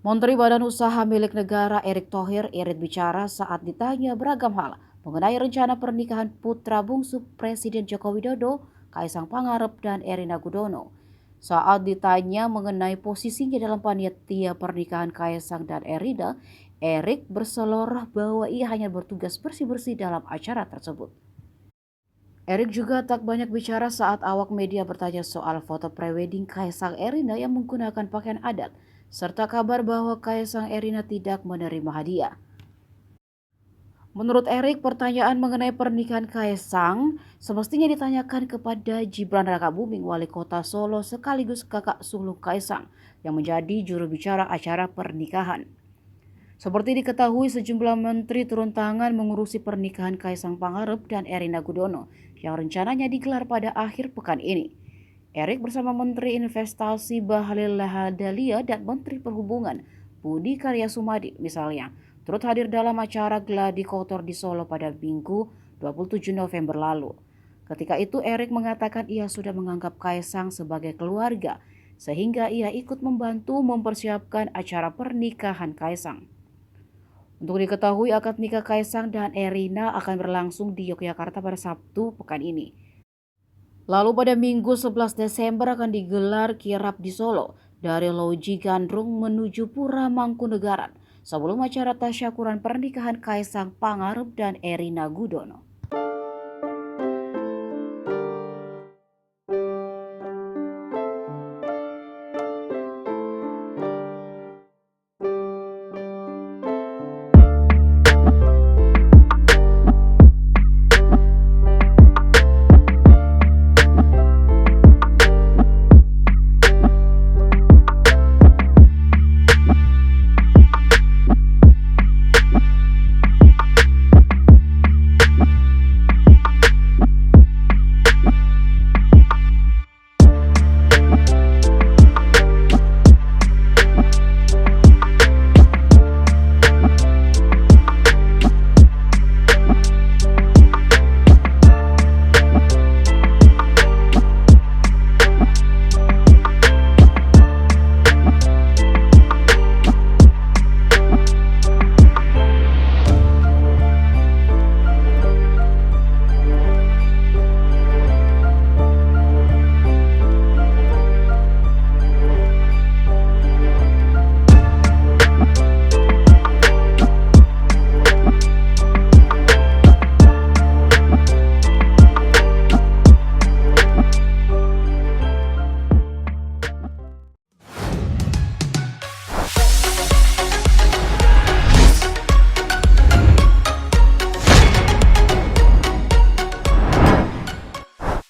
Menteri Badan Usaha milik negara Erick Thohir irit bicara saat ditanya beragam hal mengenai rencana pernikahan putra bungsu Presiden Joko Widodo, Kaisang Pangarep dan Erina Gudono. Saat ditanya mengenai posisinya dalam panitia pernikahan Kaisang dan Erina, Erick berseloroh bahwa ia hanya bertugas bersih-bersih dalam acara tersebut. Erick juga tak banyak bicara saat awak media bertanya soal foto prewedding Kaisang Erina yang menggunakan pakaian adat, serta kabar bahwa Kaisang Erina tidak menerima hadiah. Menurut Erick, pertanyaan mengenai pernikahan Kaisang semestinya ditanyakan kepada Gibran Rakabuming, wali kota Solo sekaligus kakak sulung Kaisang, yang menjadi juru bicara acara pernikahan. Seperti diketahui, sejumlah menteri turun tangan mengurusi pernikahan Kaisang Pangarep dan Erina Gudono yang rencananya digelar pada akhir pekan ini. Erick bersama Menteri Investasi Bahlil Lahadalia dan Menteri Perhubungan Budi Karya Sumadi misalnya turut hadir dalam acara Gladi Kotor di Solo pada Minggu 27 November lalu. Ketika itu Erick mengatakan ia sudah menganggap Kaisang sebagai keluarga sehingga ia ikut membantu mempersiapkan acara pernikahan Kaisang. Untuk diketahui, akad nikah Kaisang dan Erina akan berlangsung di Yogyakarta pada Sabtu pekan ini. Lalu pada Minggu 11 Desember akan digelar kirap di Solo dari Loji Gandrung menuju Pura Mangkunegaran sebelum acara tasyakuran pernikahan Kaisang Pangarep dan Erina Gudono.